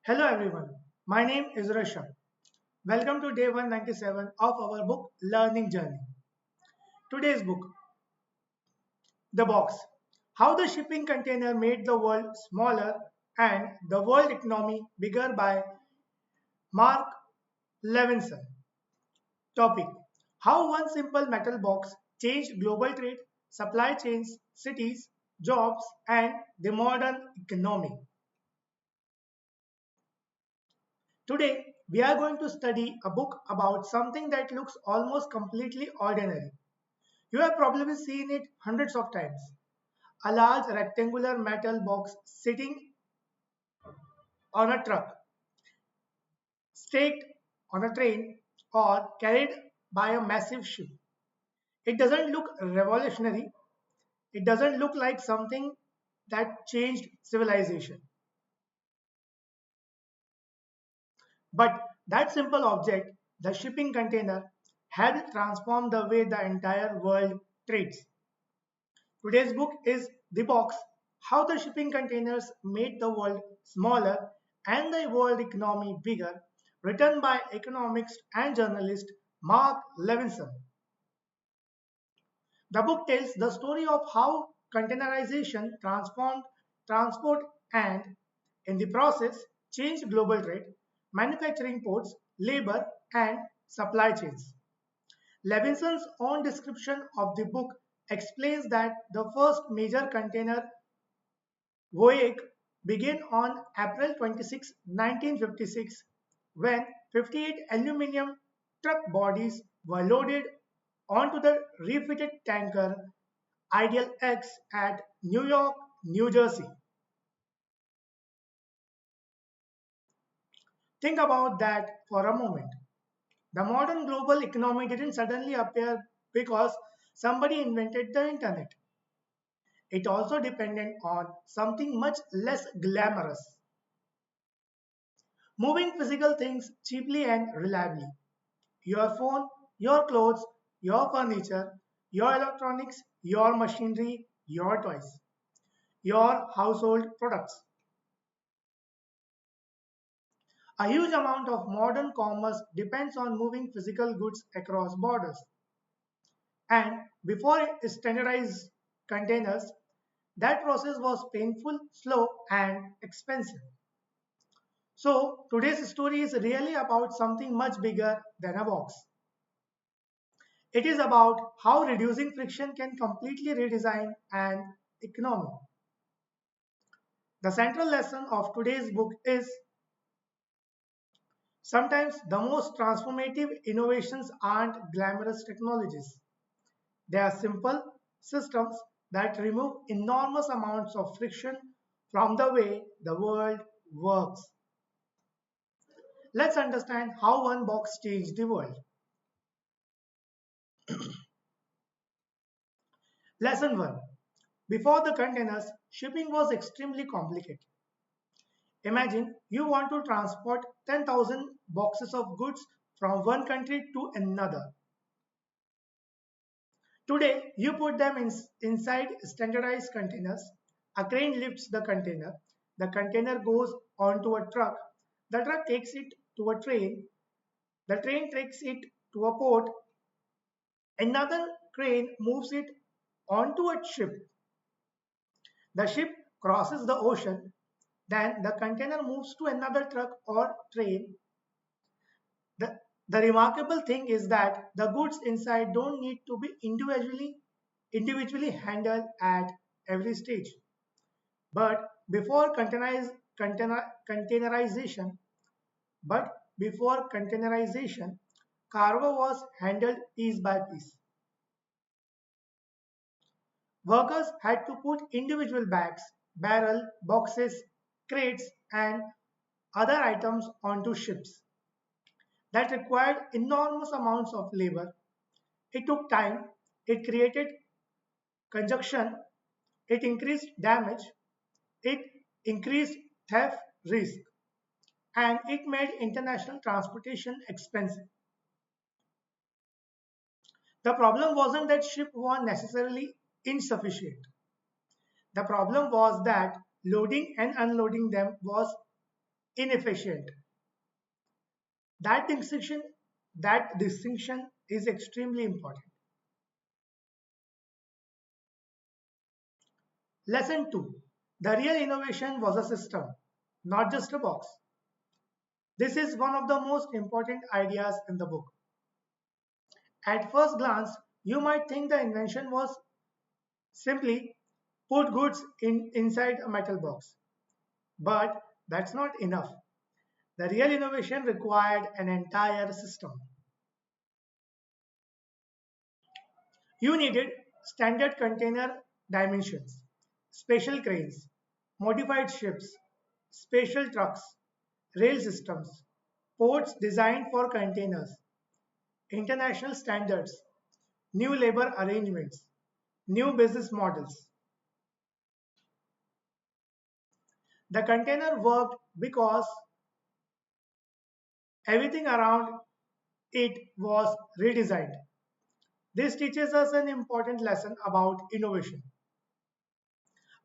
Hello everyone, my name is Rasha. Welcome to day 197 of our book Learning Journey. Today's book, The Box, How the Shipping Container Made the World Smaller and the World Economy Bigger by Marc Levinson. Topic, How one simple metal box changed global trade, supply chains, cities, jobs and the modern economy. Today, we are going to study a book about something that looks almost completely ordinary. You have probably seen it hundreds of times. A large rectangular metal box sitting on a truck, staked on a train, or carried by a massive ship. It doesn't look revolutionary. It doesn't look like something that changed civilization. But that simple object, the shipping container, had transformed the way the entire world trades. Today's book is The Box, How the Shipping Containers Made the World Smaller and the World Economy Bigger, written by economist and journalist Marc Levinson. The book tells the story of how containerization transformed transport and, in the process, changed global trade, manufacturing ports, labor, and supply chains. Levinson's own description of the book explains that the first major container voyage began on April 26, 1956, when 58 aluminum truck bodies were loaded onto the refitted tanker Ideal X at New York, New Jersey. Think about that for a moment. The modern global economy didn't suddenly appear because somebody invented the internet. It also depended on something much less glamorous: moving physical things cheaply and reliably. Your phone, your clothes, your furniture, your electronics, your machinery, your toys, your household products. A huge amount of modern commerce depends on moving physical goods across borders. And before standardized containers, that process was painful, slow, and expensive. So, today's story is really about something much bigger than a box. It is about how reducing friction can completely redesign an economy. The central lesson of today's book is sometimes the most transformative innovations aren't glamorous technologies. They are simple systems that remove enormous amounts of friction from the way the world works. Let's understand how one box changed the world. Lesson 1. Before the containers, shipping was extremely complicated. Imagine you want to transport 10,000 boxes of goods from one country to another. Today, you put them inside standardized containers. A crane lifts the container goes onto a truck, the truck takes it to a train, the train takes it to a port, another crane moves it onto a ship. The ship crosses the ocean, then the container moves to another truck or train. The, the remarkable thing is that the goods inside don't need to be individually handled at every stage. But before containerization, but before containerization, cargo was handled piece by piece. Workers had to put individual bags, barrel, boxes, crates, and other items onto ships. That required enormous amounts of labor. It took time, it created congestion, it increased damage, it increased theft risk, and it made international transportation expensive. The problem wasn't that ships were necessarily insufficient. The problem was that loading and unloading them was inefficient. That distinction, that distinction is extremely important. Lesson 2. The real innovation was a system, not just a box. This is one of the most important ideas in the book. At first glance, you might think the invention was simply put goods inside a metal box. But that's not enough. The real innovation required an entire system. You needed standard container dimensions, special cranes, modified ships, special trucks, rail systems, ports designed for containers, international standards, new labor arrangements, new business models. The container worked because everything around it was redesigned. This teaches us an important lesson about innovation.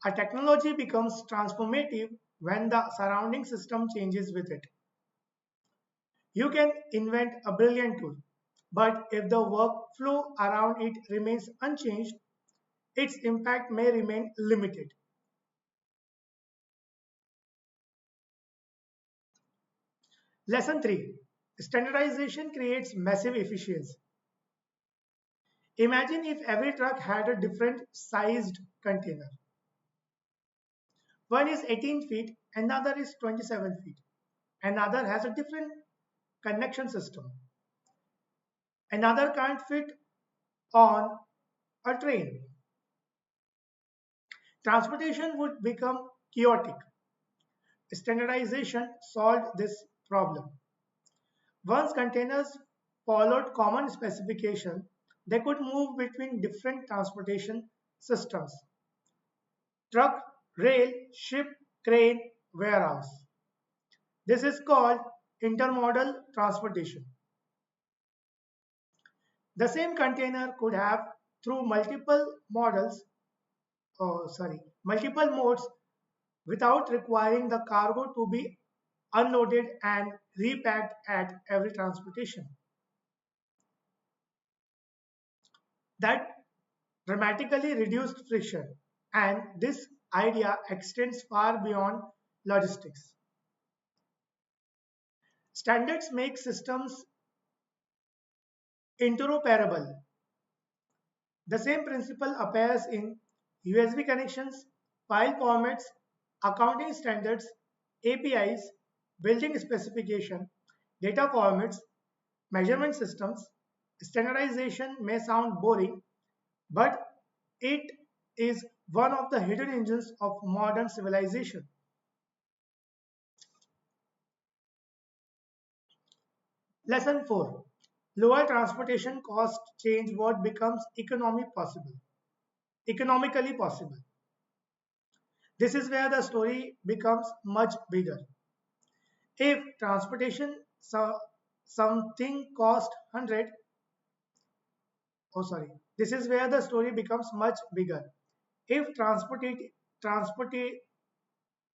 A technology becomes transformative when the surrounding system changes with it. You can invent a brilliant tool, but if the workflow around it remains unchanged, its impact may remain limited. Lesson 3. Standardization creates massive efficiency. Imagine if every truck had a different sized container. One is 18 feet, another is 27 feet, another has a different connection system, another can't fit on a train. Transportation would become chaotic. Standardization solved this problem. Once containers followed common specification, they could move between different transportation systems: truck, rail, ship, crane, warehouse. This is called intermodal transportation. The same container could have through multiple modes without requiring the cargo to be unloaded and repacked at every transportation. That dramatically reduced friction, and this idea extends far beyond logistics. Standards make systems interoperable. The same principle appears in USB connections, file formats, accounting standards, APIs, building specification, data formats, measurement systems. Standardization may sound boring, but it is one of the hidden engines of modern civilization. Lesson 4. Lower transportation cost change what becomes economically possible. This is where the story becomes much bigger. If something cost 100, oh sorry, this is where the story becomes much bigger. If transporti,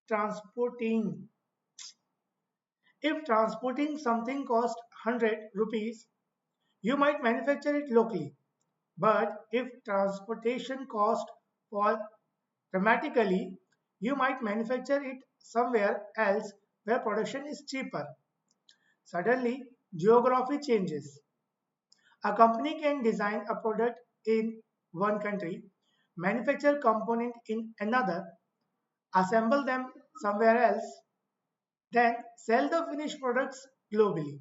transporting if transporting something cost 100 rupees, you might manufacture it locally. But if transportation cost fall dramatically, you might manufacture it somewhere else where production is cheaper. Suddenly, geography changes. A company can design a product in one country, manufacture component in another, assemble them somewhere else, then sell the finished products globally.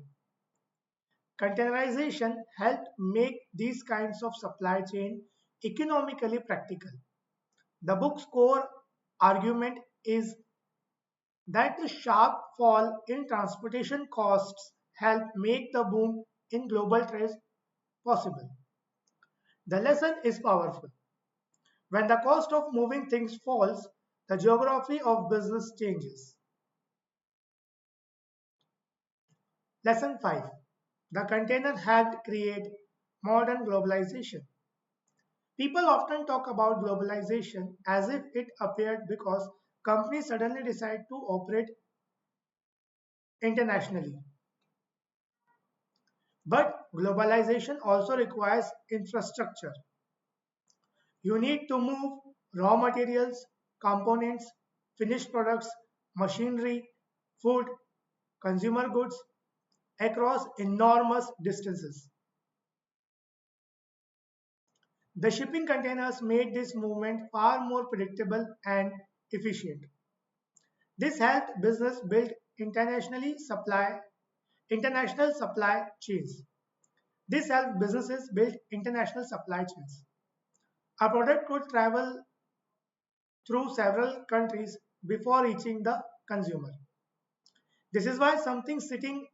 Containerization helped make these kinds of supply chain economically practical. The book's core argument is that the sharp fall in transportation costs helped make the boom in global trade possible. The lesson is powerful. When the cost of moving things falls, the geography of business changes. Lesson 5. The container helped create modern globalization. People often talk about globalization as if it appeared because companies suddenly decide to operate internationally. But globalization also requires infrastructure. You need to move raw materials, components, finished products, machinery, food, consumer goods across enormous distances. The shipping containers made this movement far more predictable and efficient. This helped business build international supply chains. This helped businesses build international supply chains. A product could travel through several countries before reaching the consumer. This is why something sitting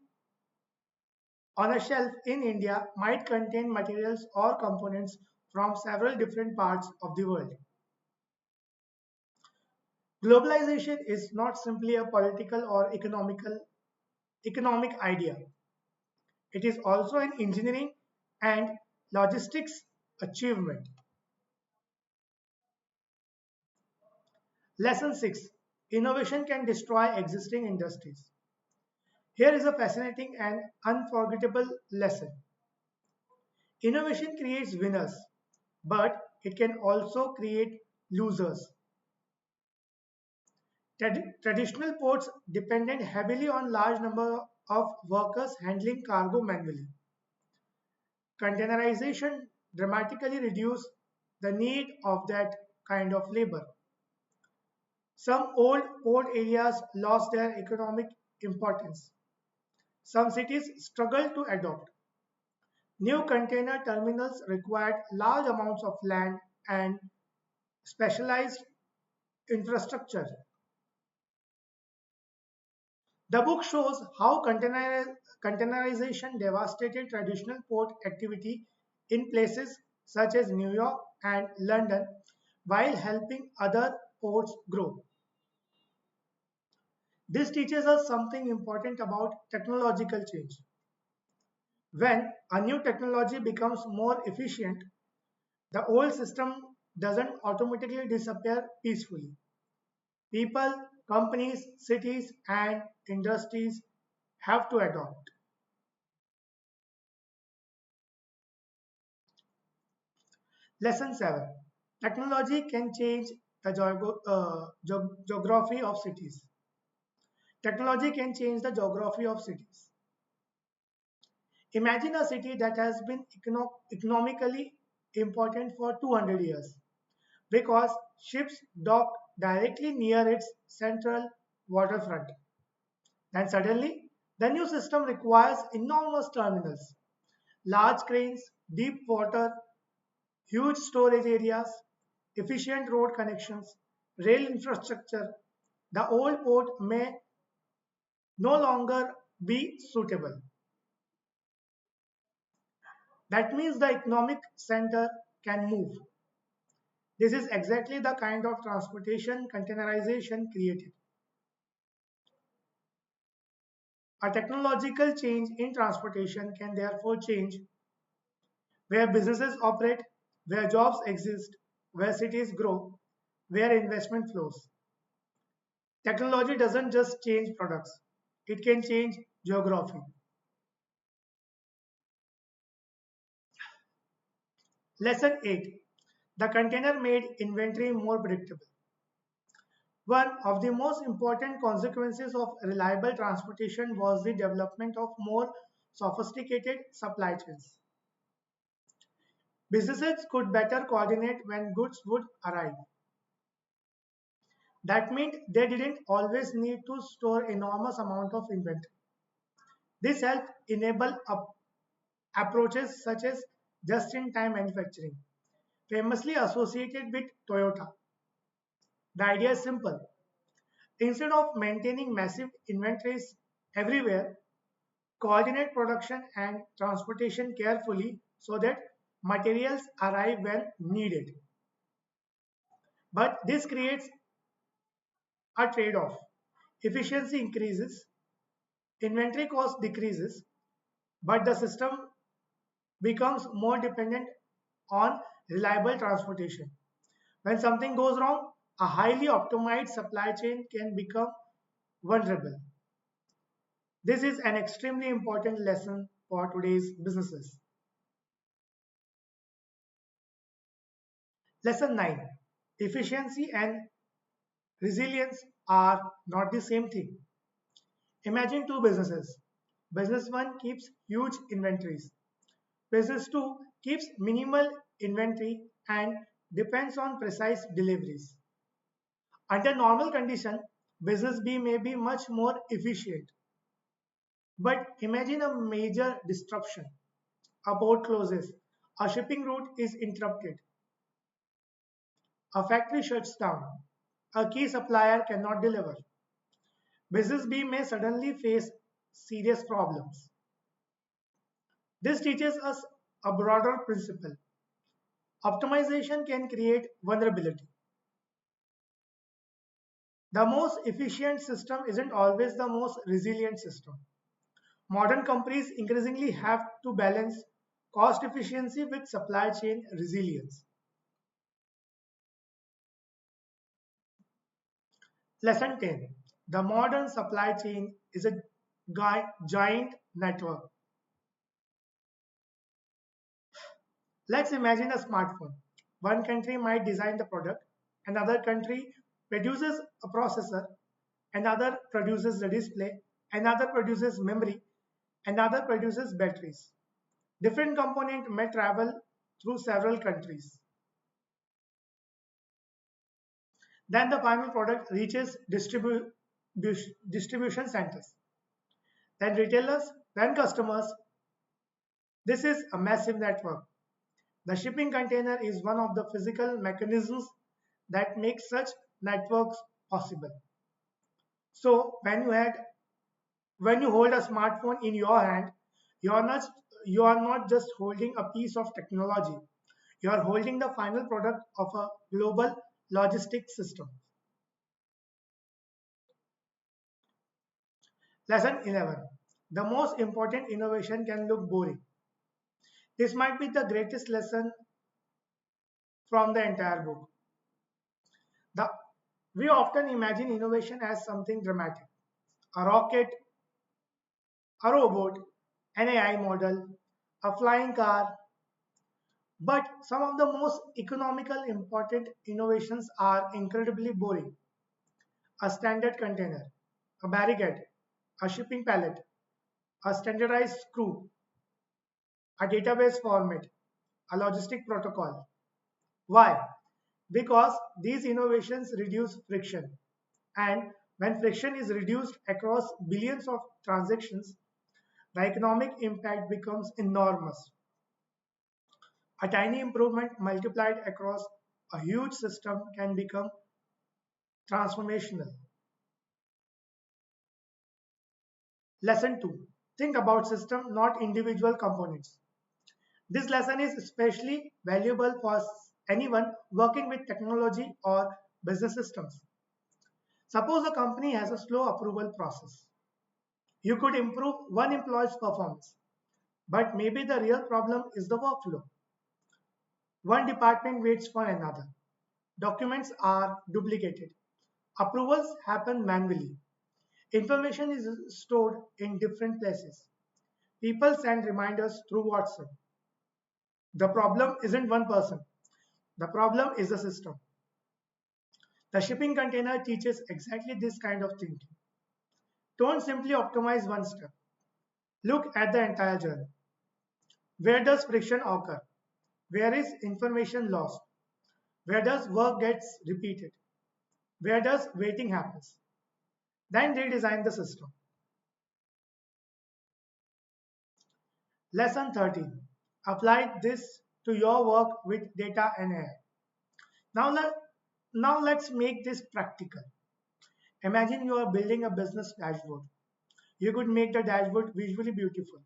on a shelf in India might contain materials or components from several different parts of the world. Globalization is not simply a political or economic idea. It is also an engineering and logistics achievement. Lesson 6. Innovation can destroy existing industries. Here is a fascinating and unforgettable lesson. Innovation creates winners, but it can also create losers. Traditional ports depended heavily on large number of workers handling cargo manually. Containerization dramatically reduced the need of that kind of labor. Some old port areas lost their economic importance. Some cities struggled to adopt. New container terminals required large amounts of land and specialized infrastructure. The book shows how containerization devastated traditional port activity in places such as New York and London while helping other ports grow. This teaches us something important about technological change. When a new technology becomes more efficient, the old system doesn't automatically disappear peacefully. People, companies, cities, and industries have to adopt. Lesson 7. Technology can change the geography of cities. Technology can change the geography of cities. Imagine a city that has been economically important for 200 years because ships dock directly near its central waterfront. Then suddenly, the new system requires enormous terminals, large cranes, deep water, huge storage areas, efficient road connections, rail infrastructure. The old port may no longer be suitable. That means the economic center can move. This is exactly the kind of transportation containerization created. A technological change in transportation can therefore change where businesses operate, where jobs exist, where cities grow, where investment flows. Technology doesn't just change products, it can change geography. Lesson 8. The container made inventory more predictable. One of the most important consequences of reliable transportation was the development of more sophisticated supply chains. Businesses could better coordinate when goods would arrive. That meant they didn't always need to store enormous amount of inventory. This helped enable approaches such as just-in-time manufacturing, famously associated with Toyota. The idea is simple. Instead of maintaining massive inventories everywhere, coordinate production and transportation carefully so that materials arrive when needed. But this creates a trade-off. Efficiency increases, inventory cost decreases, but the system becomes more dependent on reliable transportation. When something goes wrong, a highly optimized supply chain can become vulnerable. This is an extremely important lesson for today's businesses. Lesson 9. Efficiency and resilience are not the same thing. Imagine two businesses. Business 1 keeps huge inventories. Business 2 keeps minimal inventory and depends on precise deliveries. Under normal condition, business B may be much more efficient. But imagine a major disruption. A port closes, a shipping route is interrupted, a factory shuts down, a key supplier cannot deliver. Business B may suddenly face serious problems. This teaches us a broader principle. Optimization can create vulnerability. The most efficient system isn't always the most resilient system. Modern companies increasingly have to balance cost efficiency with supply chain resilience. Lesson 10. The modern supply chain is a giant network. Let's imagine a smartphone. One country might design the product, another country produces a processor, another produces the display, another produces memory, another produces batteries. Different components may travel through several countries. Then the final product reaches distribution centers, then retailers, then customers. This is a massive network. The shipping container is one of the physical mechanisms that make such networks possible. So when you hold a smartphone in your hand, you are not you are not just holding a piece of technology. You are holding the final product of a global logistics system. Lesson 11. The most important innovation can look boring. This might be the greatest lesson from the entire book. The, we often imagine innovation as something dramatic. A rocket, a robot, an AI model, a flying car. But some of the most economical important innovations are incredibly boring. A standard container, a barricade, a shipping pallet, a standardized screw, a database format, a logistic protocol. Why? Because these innovations reduce friction. And when friction is reduced across billions of transactions, the economic impact becomes enormous. A tiny improvement multiplied across a huge system can become transformational. Lesson 2. Think about system, not individual components. This lesson is especially valuable for anyone working with technology or business systems. Suppose a company has a slow approval process. You could improve one employee's performance, but maybe the real problem is the workflow. One department waits for another. Documents are duplicated. Approvals happen manually. Information is stored in different places. People send reminders through WhatsApp. The problem isn't one person. The problem is the system. The shipping container teaches exactly this kind of thinking. Don't simply optimize one step. Look at the entire journey. Where does friction occur? Where is information lost? Where does work gets repeated? Where does waiting happens? Then redesign the system. Lesson 13. Apply this to your work with data and AI. Now, let's make this practical. Imagine you are building a business dashboard. You could make the dashboard visually beautiful.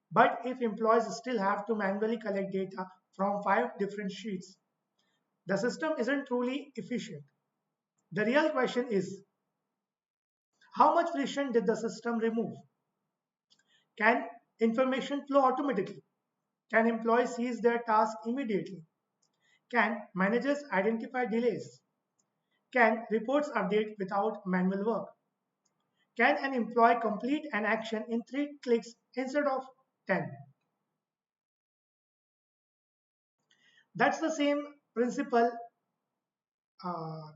But if employees still have to manually collect data from 5 different sheets, the system isn't truly efficient. The real question is, how much friction did the system remove? Can information flow automatically? Can employees seize their task immediately? Can managers identify delays? Can reports update without manual work? Can an employee complete an action in 3 clicks instead of 10? That's the same principle.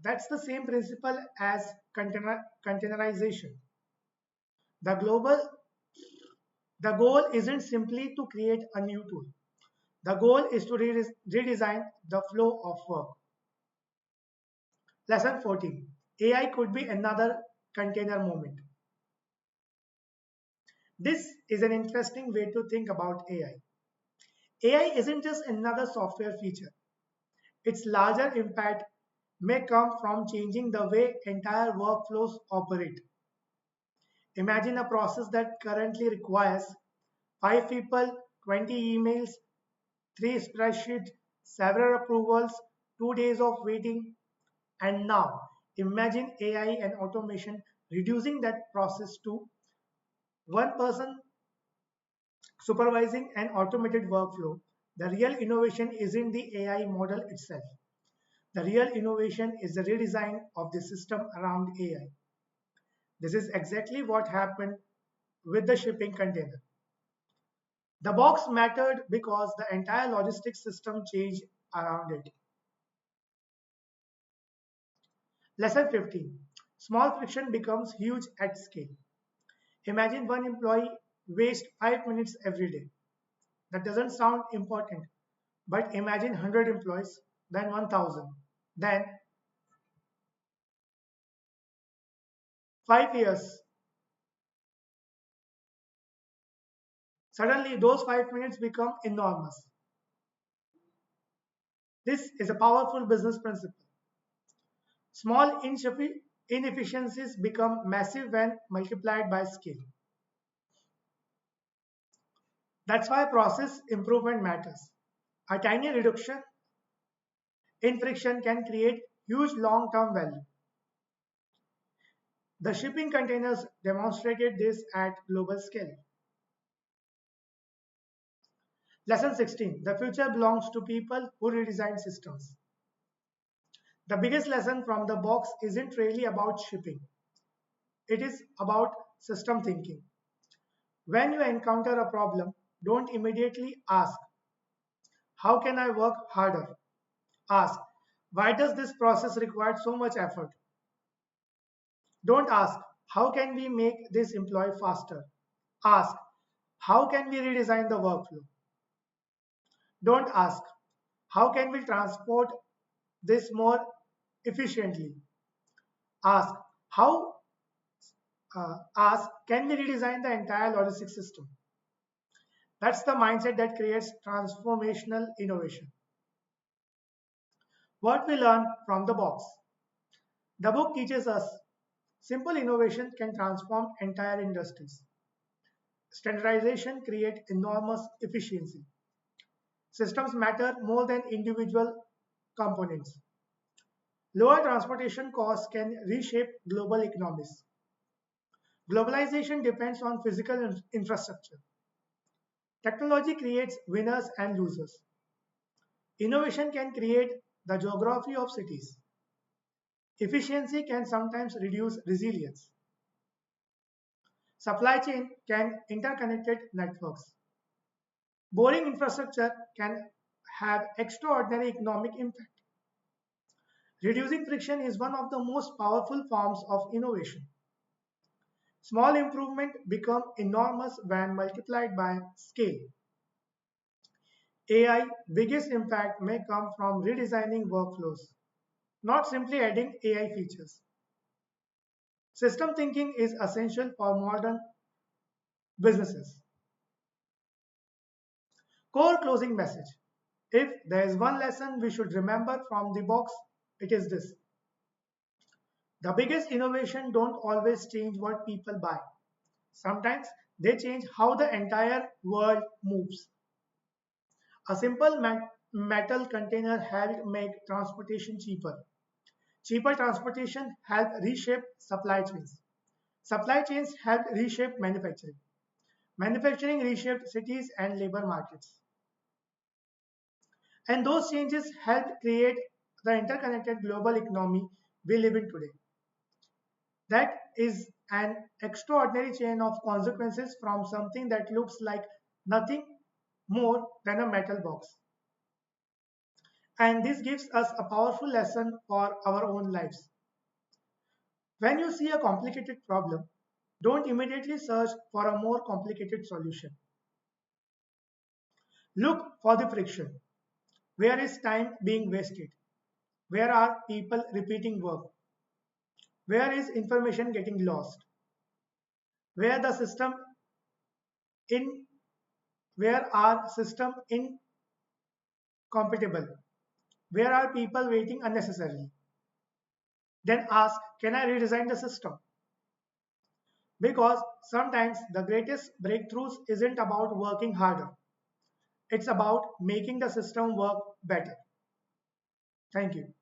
That's the same principle as containerization. The global the goal isn't simply to create a new tool. The goal is to redesign the flow of work. Lesson 14. AI could be another container moment. This is an interesting way to think about AI. AI isn't just another software feature. Its larger impact may come from changing the way entire workflows operate. Imagine a process that currently requires 5 people, 20 emails, 3 spreadsheets, several approvals, 2 days of waiting, and now imagine AI and automation reducing that process to one person supervising an automated workflow. The real innovation isn't the AI model itself. The real innovation is the redesign of the system around AI. This is exactly what happened with the shipping container. The box mattered because the entire logistics system changed around it. Lesson 15. Small friction becomes huge at scale. Imagine one employee wastes 5 minutes every day. That doesn't sound important, but imagine 100 employees, then 1000, then 5 years. Suddenly, those 5 minutes become enormous. This is a powerful business principle. Small inefficiencies become massive when multiplied by scale. That's why process improvement matters. A tiny reduction in friction can create huge long-term value. The shipping containers demonstrated this at global scale. Lesson 16. The future belongs to people who redesign systems. The biggest lesson from the box isn't really about shipping. It is about system thinking. When you encounter a problem, don't immediately ask, how can I work harder? Ask, why does this process require so much effort? Don't ask, how can we make this employee faster? Ask, how can we redesign the workflow? Don't ask, how can we transport this more efficiently? Ask, how ask, can we redesign the entire logistics system? That's the mindset that creates transformational innovation. What we learn from the box. The book teaches us simple innovation can transform entire industries. Standardization creates enormous efficiency. Systems matter more than individual components. Lower transportation costs can reshape global economies. Globalization depends on physical infrastructure. Technology creates winners and losers. Innovation can create the geography of cities. Efficiency can sometimes reduce resilience. Supply chain can interconnected networks. Boring infrastructure can have extraordinary economic impact. Reducing friction is one of the most powerful forms of innovation. Small improvement become enormous when multiplied by scale. AI biggest impact may come from redesigning workflows, not simply adding AI features. System thinking is essential for modern businesses. Core closing message. If there is one lesson we should remember from the box, it is this. The biggest innovation don't always change what people buy. Sometimes they change how the entire world moves. A simple metal container helped make transportation cheaper. Cheaper transportation helped reshape supply chains. Supply chains helped reshape manufacturing. Manufacturing reshaped cities and labor markets. And those changes helped create the interconnected global economy we live in today. That is an extraordinary chain of consequences from something that looks like nothing more than a metal box. And this gives us a powerful lesson for our own lives. When you see a complicated problem, don't immediately search for a more complicated solution. Look for the friction. Where is time being wasted? Where are people repeating work? Where is information getting lost? Where the system in where are system incompatible? Where are people waiting unnecessarily? Then ask, can I redesign the system? Because sometimes the greatest breakthroughs isn't about working harder. It's about making the system work better. Thank you.